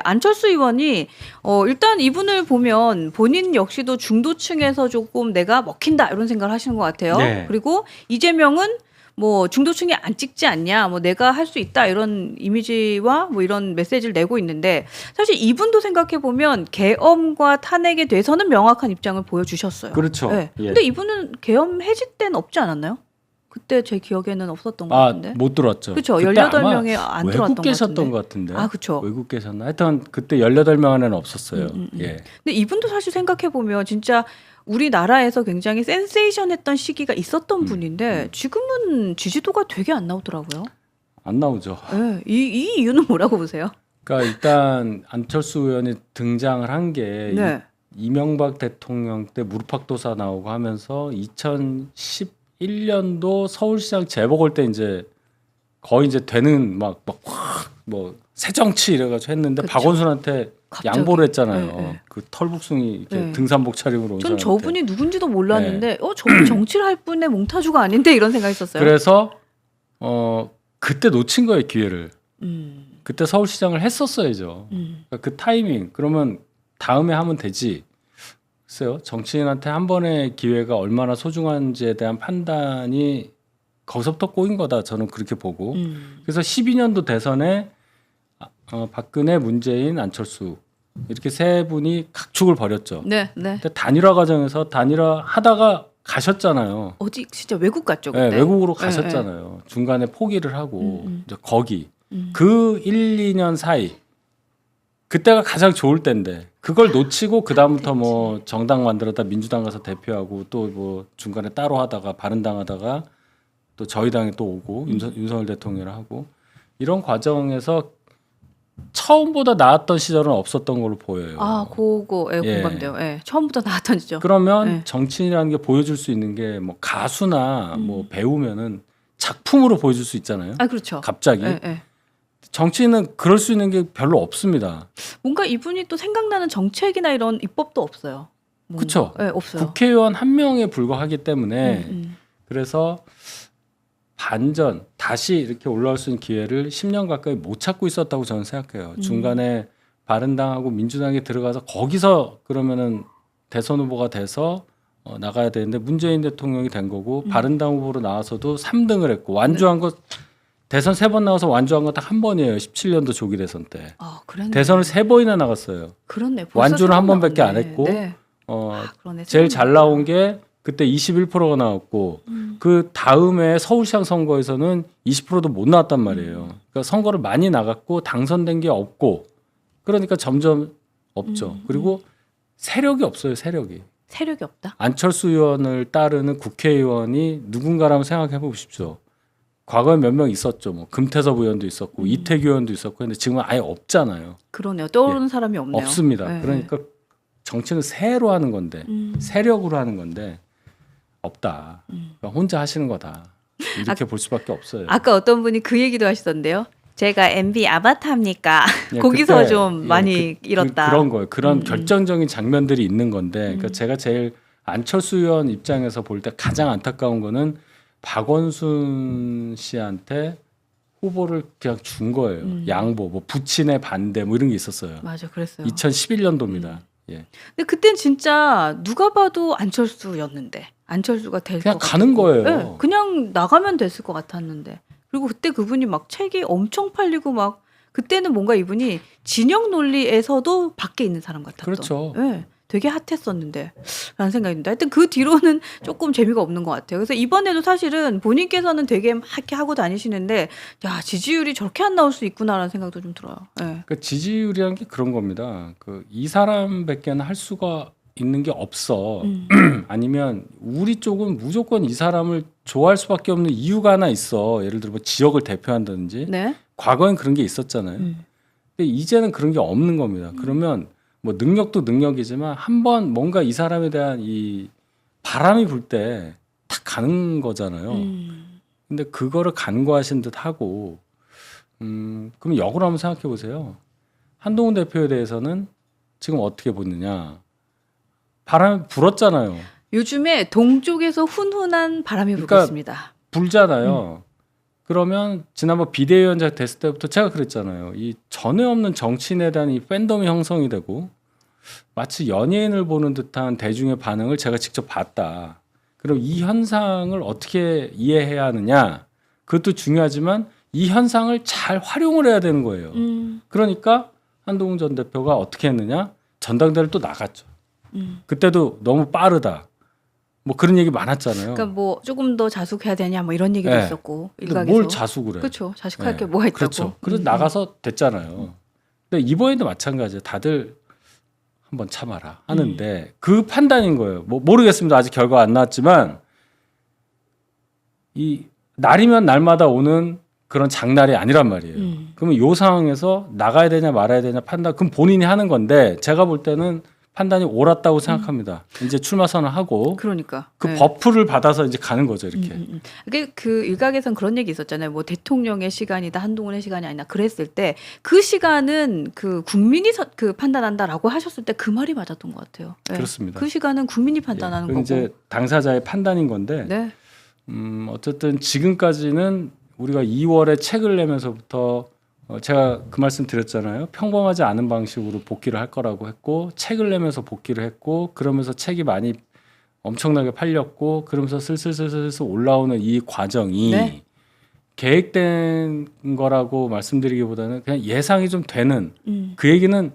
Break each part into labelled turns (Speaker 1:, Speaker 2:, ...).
Speaker 1: 안철수 의원이 일단 이분을 보면 본인 역시도 중도층에서 조금 내가 먹힌다 이런 생각을 하시는 것 같아요.
Speaker 2: 네.
Speaker 1: 그리고 이재명은 뭐 중도층에 안 찍지 않냐, 뭐 내가 할 수 있다 이런 이미지와 뭐 이런 메시지를 내고 있는데 사실 이분도 생각해 보면 계엄과 탄핵에 대해서는 명확한 입장을 보여주셨어요.
Speaker 2: 그렇죠.
Speaker 1: 네.
Speaker 2: 예.
Speaker 1: 근데 이분은 계엄 해지 때는 없지 않았나요? 그때 제 기억에는 없었던 것 같은데.
Speaker 2: 못 들었죠.
Speaker 1: 그렇죠.
Speaker 2: 그때
Speaker 1: 18명에
Speaker 2: 아마
Speaker 1: 안 들어왔던
Speaker 2: 외국
Speaker 1: 것
Speaker 2: 계셨던
Speaker 1: 같은데.
Speaker 2: 것 같은데.
Speaker 1: 아, 그렇죠.
Speaker 2: 외국 계셨나? 하여튼 그때 18명 안에는 없었어요. 예.
Speaker 1: 근데 이분도 사실 생각해 보면 진짜 우리나라에서 굉장히 센세이션했던 시기가 있었던 분인데 지금은 지지도가 되게 안 나오더라고요.
Speaker 2: 안 나오죠.
Speaker 1: 네. 이 이유는 뭐라고 보세요?
Speaker 2: 그러니까 일단 안철수 의원이 등장을 한 게
Speaker 1: 네.
Speaker 2: 이명박 대통령 때 무릎팍도사 나오고 하면서 2011년도 서울시장 재보궐 때 이제 거의 이제 되는 막 뭐 새정치 이래가지고 했는데
Speaker 1: 그쵸.
Speaker 2: 박원순한테
Speaker 1: 갑자기.
Speaker 2: 양보를 했잖아요.
Speaker 1: 네, 네.
Speaker 2: 그 털북숭이 이렇게
Speaker 1: 네.
Speaker 2: 등산복 차림으로 온
Speaker 1: 전
Speaker 2: 사람한테.
Speaker 1: 저분이 누군지도 몰랐는데 저분 정치를 할 분의 몽타주가 아닌데 이런 생각했었어요.
Speaker 2: 그래서 그때 놓친 거예요, 기회를.
Speaker 1: 음,
Speaker 2: 그때 서울시장을 했었어야죠. 그러니까 그 타이밍 그러면 다음에 하면 되지. 글쎄요, 정치인한테 한 번의 기회가 얼마나 소중한지에 대한 판단이 거기서부터 꼬인 거다. 저는 그렇게 보고. 그래서 12년도 대선에 박근혜, 문재인, 안철수 이렇게 세 분이 각축을 벌였죠.
Speaker 1: 네, 네.
Speaker 2: 근데 단일화 과정에서 단일화 하다가 가셨잖아요.
Speaker 1: 어디 진짜 외국 갔죠
Speaker 2: 네,
Speaker 1: 그때.
Speaker 2: 외국으로
Speaker 1: 네,
Speaker 2: 가셨잖아요. 중간에 포기를 하고 이제 거기
Speaker 1: 음.
Speaker 2: 그 1, 2년 사이 그때가 가장 좋을 때인데 그걸 놓치고 그 다음부터 뭐 정당 만들었다 민주당 가서 대표하고 또 뭐 중간에 따로 하다가 바른당 하다가 또 저희 당에 또 오고 윤석열 대통령을 하고 이런 과정에서 처음보다 나았던 시절은 없었던 걸로 보여요.
Speaker 1: 아, 그거
Speaker 2: 예.
Speaker 1: 공감돼요. 예. 처음부터 나왔던 지죠.
Speaker 2: 그러면
Speaker 1: 네.
Speaker 2: 정치인이라는 게 보여줄 수 있는 게 뭐 가수나 뭐 배우면은 작품으로 보여줄 수 있잖아요.
Speaker 1: 아, 그렇죠.
Speaker 2: 갑자기
Speaker 1: 예, 예.
Speaker 2: 정치인은 그럴 수 있는 게 별로 없습니다.
Speaker 1: 뭔가 이분이 또 생각나는 정책이나 이런 입법도 없어요. 뭔가.
Speaker 2: 그쵸?
Speaker 1: 예, 없어요.
Speaker 2: 국회의원 한 명에 불과하기 때문에
Speaker 1: 음.
Speaker 2: 그래서 반전 다시 이렇게 올라올 수 있는 기회를 10년 가까이 못 찾고 있었다고 저는 생각해요. 중간에 바른당하고 민주당에 들어가서 거기서 그러면은 대선 후보가 돼서 나가야 되는데 문재인 대통령이 된 거고 바른당 후보로 나와서도 3등을 했고 완주한 거 대선 3번 나와서 완주한 거 딱 한 번이에요. 17년도 조기 대선 때.
Speaker 1: 아, 그랬네.
Speaker 2: 대선을 3번이나 나갔어요.
Speaker 1: 그렇네. 벌써
Speaker 2: 완주는 한
Speaker 1: 새로
Speaker 2: 번밖에 안
Speaker 1: 나왔네.
Speaker 2: 했고
Speaker 1: 네. 그러네.
Speaker 2: 제일
Speaker 1: 새로
Speaker 2: 잘 나온 게 그때 21%가 나왔고 그 다음에 서울시장 선거에서는 20%도 못 나왔단 말이에요. 그러니까 선거를 많이 나갔고 당선된 게 없고 그러니까 점점 없죠. 그리고 세력이 없어요. 세력이.
Speaker 1: 세력이 없다.
Speaker 2: 안철수 의원을 따르는 국회의원이 누군가라면 생각해 보십시오. 과거에 몇 명 있었죠. 뭐 금태섭 의원도 있었고 이태규 의원도 있었고 근데 지금은 아예 없잖아요.
Speaker 1: 그러네요. 떠오르는 사람이 없네요.
Speaker 2: 없습니다.
Speaker 1: 네.
Speaker 2: 그러니까 정치는 세로 하는 건데 세력으로 하는 건데 없다. 그러니까 혼자 하시는 거다. 이렇게 볼 수밖에 없어요.
Speaker 1: 아까 어떤 분이 그 얘기도 하시던데요. 제가 MB 아바타입니까?
Speaker 2: 예,
Speaker 1: 거기서
Speaker 2: 그때,
Speaker 1: 좀
Speaker 2: 예,
Speaker 1: 많이 잃었다.
Speaker 2: 그런 거예요. 그런 결정적인 장면들이 있는 건데 그러니까 제가 제일 안철수 의원 입장에서 볼 때 가장 안타까운 거는 박원순 씨한테 후보를 그냥 준 거예요. 양보, 뭐 부친의 반대 뭐 이런 게 있었어요.
Speaker 1: 맞아, 그랬어요.
Speaker 2: 2011년도입니다. 예.
Speaker 1: 근데 그땐 진짜 누가 봐도 안철수였는데 안철수가 될 것
Speaker 2: 그냥
Speaker 1: 같고
Speaker 2: 가는 거예요.
Speaker 1: 네, 그냥 나가면 됐을 것 같았는데 그리고 그때 그분이 막 책이 엄청 팔리고 막 그때는 뭔가 이분이 진영 논리에서도 밖에 있는 사람 같았던.
Speaker 2: 그렇죠.
Speaker 1: 네, 되게 핫했었는데 라는 생각이 듭니다. 하여튼 그 뒤로는 조금 재미가 없는 것 같아요. 그래서 이번에도 사실은 본인께서는 되게 막 이렇게 하고 다니시는데 야 지지율이 저렇게 안 나올 수 있구나라는 생각도 좀 들어요. 네.
Speaker 2: 그러니까 지지율이라는 게 그런 겁니다. 그 이 사람밖에는 할 수가 있는 게 없어. 아니면 우리 쪽은 무조건 이 사람을 좋아할 수밖에 없는 이유가 하나 있어. 예를 들어 뭐 지역을 대표한다든지.
Speaker 1: 네.
Speaker 2: 과거엔 그런 게 있었잖아요. 근데 이제는 그런 게 없는 겁니다. 그러면 뭐 능력도 능력이지만 한번 뭔가 이 사람에 대한 이 바람이 불 때 탁 가는 거잖아요. 근데 그거를 간과하신 듯 하고 그럼 역으로 한번 생각해 보세요. 한동훈 대표에 대해서는 지금 어떻게 보느냐. 바람이 불었잖아요.
Speaker 1: 요즘에 동쪽에서 훈훈한 바람이 불고
Speaker 2: 그러니까
Speaker 1: 있습니다.
Speaker 2: 불잖아요. 그러면 지난번 비대위원장 됐을 때부터 제가 그랬잖아요. 이 전에 없는 정치인에 대한 이 팬덤이 형성이 되고 마치 연예인을 보는 듯한 대중의 반응을 제가 직접 봤다. 그럼 이 현상을 어떻게 이해해야 하느냐? 그것도 중요하지만 이 현상을 잘 활용을 해야 되는 거예요. 그러니까 한동훈 전 대표가 어떻게 했느냐? 전당대회를 또 나갔죠. 그때도 너무 빠르다. 뭐 그런 얘기 많았잖아요.
Speaker 1: 그러니까 뭐 조금 더 자숙해야 되냐 뭐 이런 얘기도
Speaker 2: 네.
Speaker 1: 있었고
Speaker 2: 근데
Speaker 1: 일각에서.
Speaker 2: 뭘 자숙을 해?
Speaker 1: 그렇죠. 자식할
Speaker 2: 네.
Speaker 1: 게 뭐가 있다고.
Speaker 2: 그렇죠. 그래서 나가서 됐잖아요. 근데 이번에도 마찬가지예요. 다들 한번 참아라 하는데 그 판단인 거예요. 뭐 모르겠습니다. 아직 결과 안 나왔지만 이 날이면 날마다 오는 그런 장날이 아니란 말이에요. 그러면 이 상황에서 나가야 되냐 말아야 되냐 판단 그럼 본인이 하는 건데 제가 볼 때는 판단이 옳았다고 생각합니다. 이제 출마 선언하고
Speaker 1: 그러니까
Speaker 2: 그
Speaker 1: 네.
Speaker 2: 버프를 받아서 이제 가는 거죠. 이렇게.
Speaker 1: 이게 그 일각에선 그런 얘기 있었잖아요. 뭐 대통령의 시간이다 한동훈의 시간이 아니라 그랬을 때 그 시간은 그 국민이 그 판단한다라고 하셨을 때 그 말이 맞았던 것 같아요. 네.
Speaker 2: 그렇습니다.
Speaker 1: 그 시간은 국민이 판단하는
Speaker 2: 그건
Speaker 1: 거고.
Speaker 2: 이제 당사자의 판단인 건데
Speaker 1: 네.
Speaker 2: 어쨌든 지금까지는 우리가 2월에 책을 내면서부터 제가 그 말씀 드렸잖아요. 평범하지 않은 방식으로 복귀를 할 거라고 했고 책을 내면서 복귀를 했고 그러면서 책이 많이 엄청나게 팔렸고 그러면서 슬슬 올라오는 이 과정이
Speaker 1: 네.
Speaker 2: 계획된 거라고 말씀드리기보다는 그냥 예상이 좀 되는 그 얘기는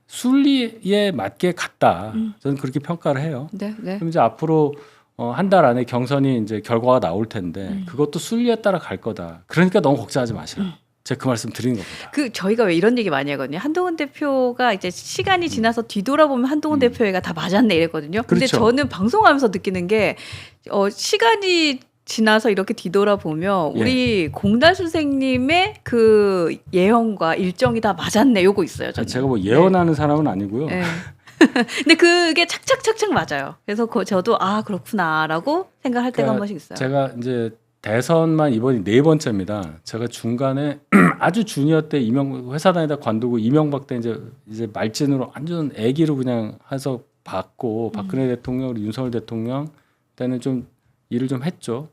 Speaker 2: 순리에 맞게 갔다. 저는 그렇게 평가를 해요.
Speaker 1: 네. 네.
Speaker 2: 그럼 이제 앞으로 한 달 안에 경선이 이제 결과가 나올 텐데 그것도 순리에 따라 갈 거다. 그러니까 너무 걱정하지 마시라. 제가 그 말씀 드리는 겁니다.
Speaker 1: 그 저희가 왜 이런 얘기 많이 하거든요. 한동훈 대표가 이제 시간이 지나서 뒤돌아보면 한동훈 대표가 다 맞았네 이랬거든요. 근데
Speaker 2: 그렇죠.
Speaker 1: 저는 방송하면서 느끼는 게 시간이 지나서 이렇게 뒤돌아보면
Speaker 2: 예.
Speaker 1: 우리 공달 선생님의 그 예언과 일정이 다 맞았네. 요거 있어요. 저는.
Speaker 2: 제가 뭐 예언하는 사람은 아니고요.
Speaker 1: 네. 근데 그게 착착착착 맞아요. 그래서 저도 아 그렇구나라고 생각할 때가 한 번씩 있어요.
Speaker 2: 제가 이제 대선만 이번이 4번째입니다. 제가 중간에 아주 주니어 때 회사 다니다 관두고 이명박 때 이제 말진으로 완전 애기로 그냥 해서 받고 박근혜 대통령, 우리 윤석열 대통령 때는 좀 일을 좀 했죠.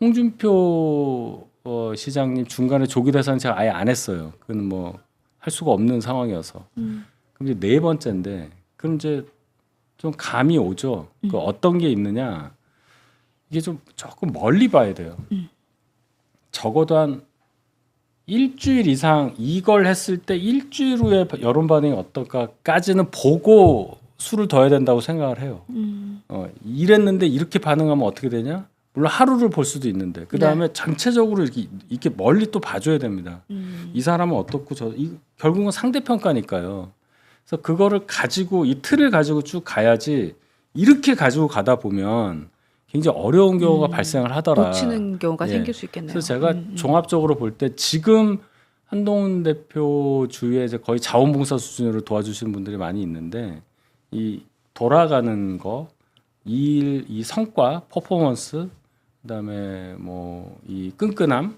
Speaker 2: 홍준표 시장님 중간에 조기 대선 제가 아예 안 했어요. 그건 뭐 할 수가 없는 상황이어서. 그럼 이제 4번째인데 그럼 이제 좀 감이 오죠. 그 어떤 게 있느냐. 이게 좀 조금 멀리 봐야 돼요. 적어도 한 일주일 이상 이걸 했을 때 일주일 후에 여론 반응이 어떨까까지는 보고 수를 둬야 된다고 생각을 해요. 이랬는데 이렇게 반응하면 어떻게 되냐? 물론 하루를 볼 수도 있는데 그 다음에 전체적으로 이렇게 멀리 또 봐줘야 됩니다. 이 사람은 어떻고 결국은 상대평가니까요. 그래서 그거를 가지고 이 틀을 가지고 쭉 가야지 이렇게 가지고 가다 보면 굉장히 어려운 경우가 발생을 하더라.
Speaker 1: 놓치는 경우가
Speaker 2: 예.
Speaker 1: 생길 수 있겠네요.
Speaker 2: 그래서 제가 종합적으로 볼 때 지금 한동훈 대표 주위에 이제 거의 자원봉사 수준으로 도와주시는 분들이 많이 있는데 이 돌아가는 거, 이 성과, 퍼포먼스, 그다음에 뭐 이 끈끈함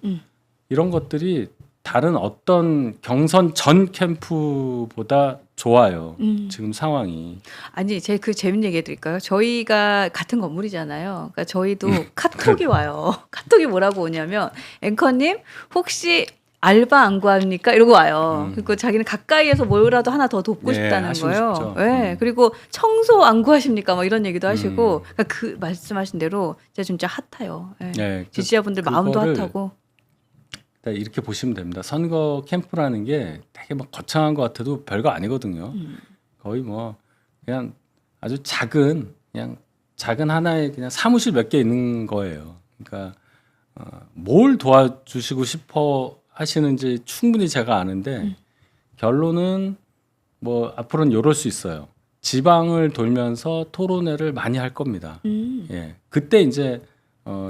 Speaker 2: 이런 것들이 다른 어떤 경선 전 캠프보다 좋아요. 지금 상황이.
Speaker 1: 아니, 제가 그 재밌는 얘기 해드릴까요? 저희가 같은 건물이잖아요. 그러니까 저희도 카톡이 와요. 카톡이 뭐라고 오냐면 앵커님 혹시 알바 안 구합니까? 이러고 와요. 그리고 자기는 가까이에서 뭐라도 하나 더 돕고
Speaker 2: 네,
Speaker 1: 싶다는
Speaker 2: 하시고
Speaker 1: 거예요.
Speaker 2: 싶죠.
Speaker 1: 네. 그리고 청소 안 구하십니까? 뭐 이런 얘기도 하시고 그러니까 그 말씀하신 대로 진짜 핫해요. 네.
Speaker 2: 네,
Speaker 1: 지지자분들 마음도
Speaker 2: 그거를
Speaker 1: 핫하고.
Speaker 2: 이렇게 보시면 됩니다. 선거 캠프라는 게 되게 막 거창한 것 같아도 별거 아니거든요. 거의 뭐 그냥 아주 작은 하나의 그냥 사무실 몇 개 있는 거예요. 그러니까 뭘 도와주시고 싶어 하시는지 충분히 제가 아는데 결론은 뭐 앞으로는 이럴 수 있어요. 지방을 돌면서 토론회를 많이 할 겁니다. 예, 그때 이제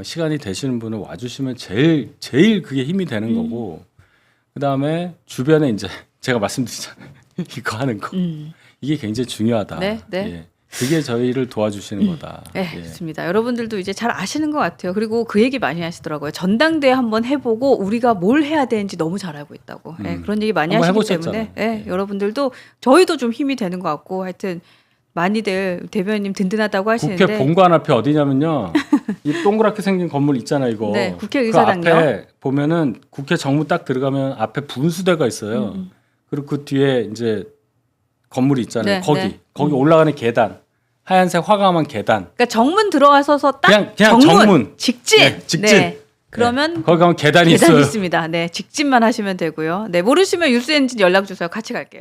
Speaker 2: 시간이 되시는 분을 와주시면 제일 그게 힘이 되는 거고 그 다음에 주변에 이제 제가 말씀드리잖아요. 이거 하는 거 이게 굉장히 중요하다.
Speaker 1: 네, 네.
Speaker 2: 예, 그게 저희를 도와주시는 거다.
Speaker 1: 네,
Speaker 2: 예.
Speaker 1: 좋습니다. 여러분들도 이제 잘 아시는 것 같아요. 그리고 그 얘기 많이 하시더라고요. 전당대회 한번 해보고 우리가 뭘 해야 되는지 너무 잘 알고 있다고. 네, 그런 얘기 많이
Speaker 2: 한번
Speaker 1: 하시기
Speaker 2: 해보셨잖아요.
Speaker 1: 때문에 네,
Speaker 2: 예.
Speaker 1: 여러분들도 저희도 좀 힘이 되는 것 같고 하여튼 많이들 대변인님 든든하다고 하시는데
Speaker 2: 국회 본관 앞에 어디냐면요. 이 동그랗게 생긴 건물 있잖아요, 이거.
Speaker 1: 네, 국회의사당요.
Speaker 2: 그 앞에 보면은 국회 정문 딱 들어가면 앞에 분수대가 있어요. 그리고 그 뒤에 이제 건물이 있잖아요.
Speaker 1: 네,
Speaker 2: 거기 올라가는 계단. 하얀색 화강한 계단.
Speaker 1: 그러니까 정문 들어가서서 딱
Speaker 2: 그냥 정문.
Speaker 1: 직진.
Speaker 2: 네, 직진.
Speaker 1: 네. 그러면
Speaker 2: 네, 거기 가면 계단이
Speaker 1: 계단이
Speaker 2: 있어요.
Speaker 1: 있습니다. 네, 직진만 하시면 되고요. 네, 모르시면 뉴스엔진 연락 주세요. 같이 갈게요.